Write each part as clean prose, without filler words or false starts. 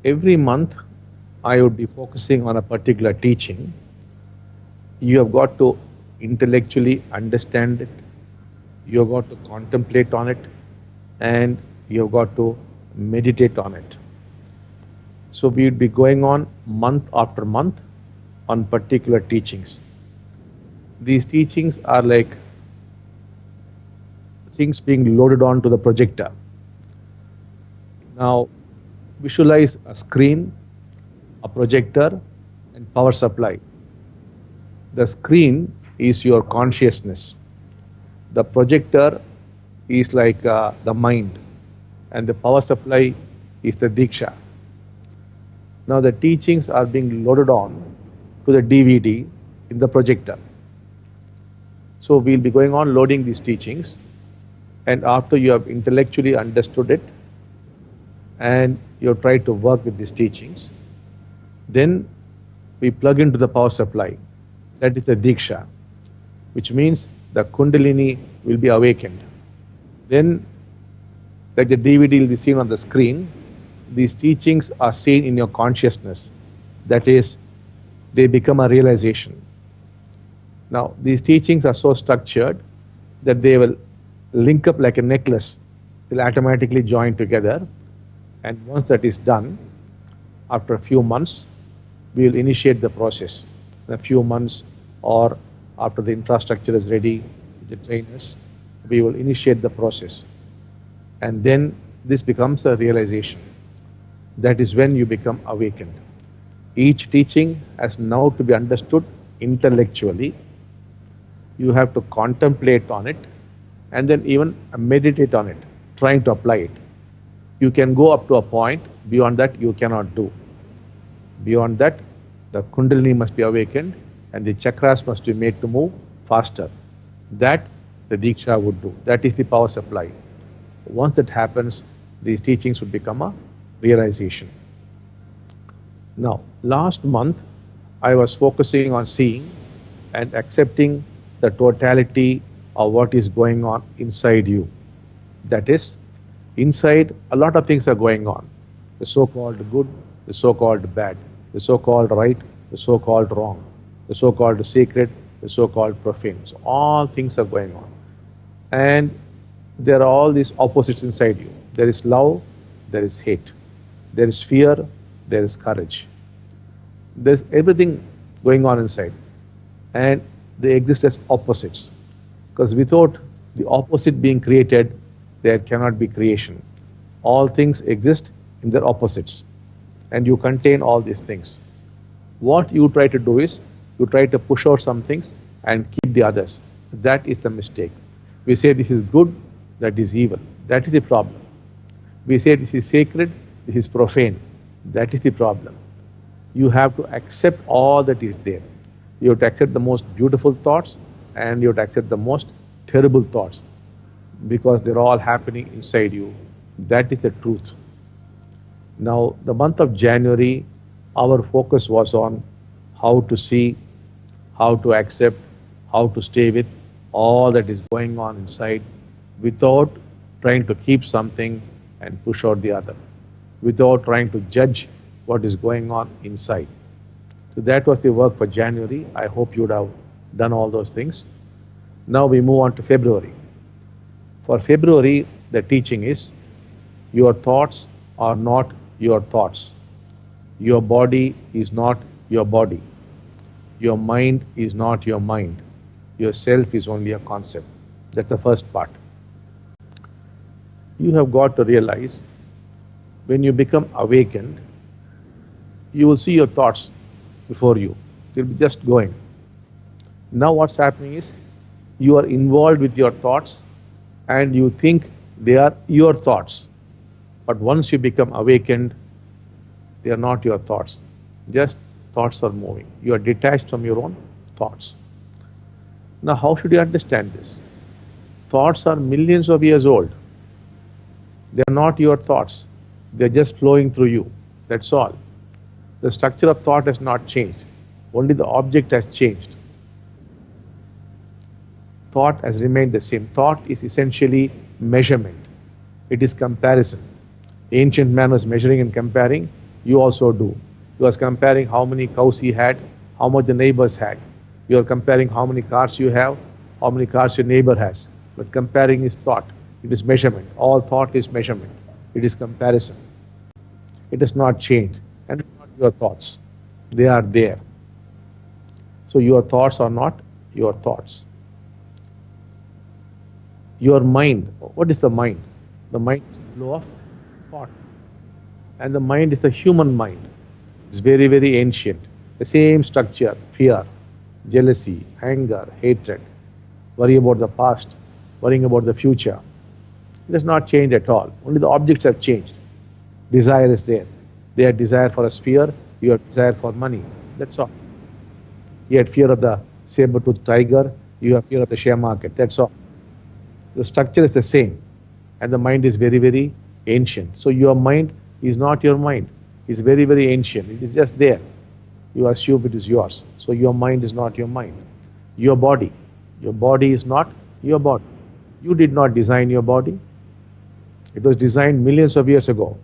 every month I would be focusing on a particular teaching. You have got to intellectually understand it, you have got to contemplate on it, and you have got to meditate on it. So we would be going on month after month on particular teachings. These teachings are like things being loaded onto the projector. Now, visualize a screen, a projector, and power supply. The screen is your consciousness. The projector is like the mind, and the power supply is the diksha. Now the teachings are being loaded on to the DVD in the projector. So we'll be going on loading these teachings, and after you have intellectually understood it and you have tried to work with these teachings, then we plug into the power supply. That is the diksha, which means the kundalini will be awakened. Then, like the DVD will be seen on the screen, these teachings are seen in your consciousness. That is, they become a realization. Now, these teachings are so structured that they will link up like a necklace. They'll automatically join together. And once that is done, after a few months, we will initiate the process. In a few months, or after the infrastructure is ready, the trainers, we will initiate the process. And then this becomes a realization. That is when you become awakened. Each teaching has now to be understood intellectually. You have to contemplate on it and then even meditate on it, trying to apply it. You can go up to a point, beyond that you cannot do. Beyond that, the kundalini must be awakened and the chakras must be made to move faster. That the diksha would do. That is the power supply. Once that happens, these teachings would become a realization. Now, last month, I was focusing on seeing and accepting the totality of what is going on inside you. That is, inside a lot of things are going on. The so-called good, the so-called bad, the so-called right, the so-called wrong, the so-called sacred, the so-called profane. So all things are going on. And there are all these opposites inside you. There is love, there is hate. There is fear, there is courage. There's everything going on inside. And they exist as opposites. Because without the opposite being created, there cannot be creation. All things exist in their opposites. And you contain all these things. What you try to do is, you try to push out some things and keep the others. That is the mistake. We say this is good, that is evil. That is the problem. We say this is sacred, this is profane. That is the problem. You have to accept all that is there. You have to accept the most beautiful thoughts and you have to accept the most terrible thoughts because they're all happening inside you. That is the truth. Now, the month of January, our focus was on how to see, how to accept, how to stay with all that is going on inside without trying to keep something and push out the other, without trying to judge what is going on inside. So that was the work for January. I hope you would have done all those things. Now we move on to February. For February, the teaching is, your thoughts are not your thoughts. Your body is not your body. Your mind is not your mind. Yourself is only a concept. That's the first part. You have got to realize, when you become awakened, you will see your thoughts before you. They'll be just going. Now what's happening is, you are involved with your thoughts and you think they are your thoughts. But once you become awakened, they are not your thoughts. Just thoughts are moving. You are detached from your own thoughts. Now how should you understand this? Thoughts are millions of years old. They are not your thoughts. They are just flowing through you. That's all. The structure of thought has not changed. Only the object has changed. Thought has remained the same. Thought is essentially measurement. It is comparison. Ancient man was measuring and comparing. You also do. You are comparing how many cows he had, how much the neighbors had. You are comparing how many cars you have, how many cars your neighbor has. But comparing is thought. It is measurement. All thought is measurement. It is comparison. It does not change. And not your thoughts. They are there. So your thoughts are not your thoughts. Your mind, what is the mind? The mind is the flow of thought. And the mind is the human mind. It's very, very ancient. The same structure, fear, jealousy, anger, hatred, worry about the past, worrying about the future. It does not change at all. Only the objects have changed. Desire is there. They had desire for a sphere, you have desire for money. That's all. You had fear of the saber-toothed tiger, you have fear of the share market. That's all. The structure is the same. And the mind is very, very ancient. So your mind is not your mind. It's very, very ancient. It is just there. You assume it is yours. So your mind is not your mind. Your body is not your body. You did not design your body. It was designed millions of years ago.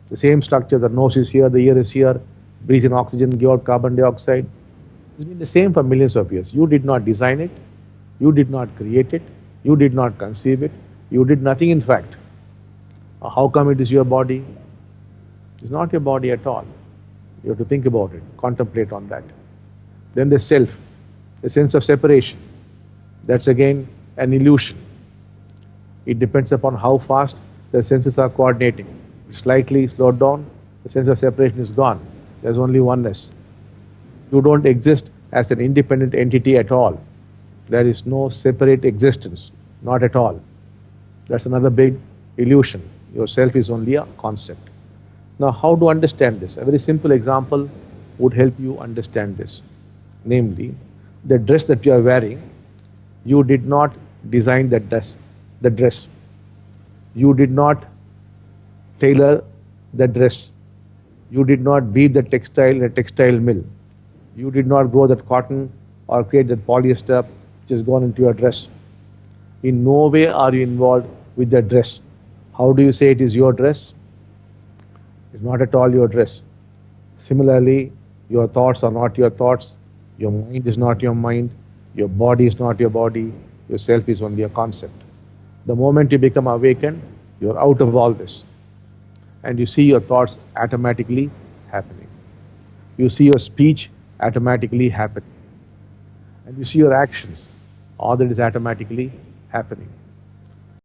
The same structure, the nose is here, the ear is here, breathe in oxygen, give out carbon dioxide. It's been the same for millions of years. You did not design it. You did not create it. You did not conceive it. You did nothing in fact. How come it is your body? It's not your body at all. You have to think about it, contemplate on that. Then the self, the sense of separation. That's again an illusion. It depends upon how fast the senses are coordinating. Slightly slowed down, the sense of separation is gone. There's only oneness. You don't exist as an independent entity at all. There is no separate existence, not at all. That's another big illusion. Yourself is only a concept. Now, how to understand this? A very simple example would help you understand this. Namely, the dress that you are wearing, you did not design that dress. The dress. You did not tailor the dress. You did not weave the textile in a textile mill. You did not grow that cotton or create that polyester which has gone into your dress. In no way are you involved with the dress. How do you say it is your dress? It's not at all your dress. Similarly, your thoughts are not your thoughts. Your mind is not your mind. Your body is not your body. Yourself is only a concept. The moment you become awakened, you're out of all this. And you see your thoughts automatically happening. You see your speech automatically happening. And you see your actions. All that is automatically happening.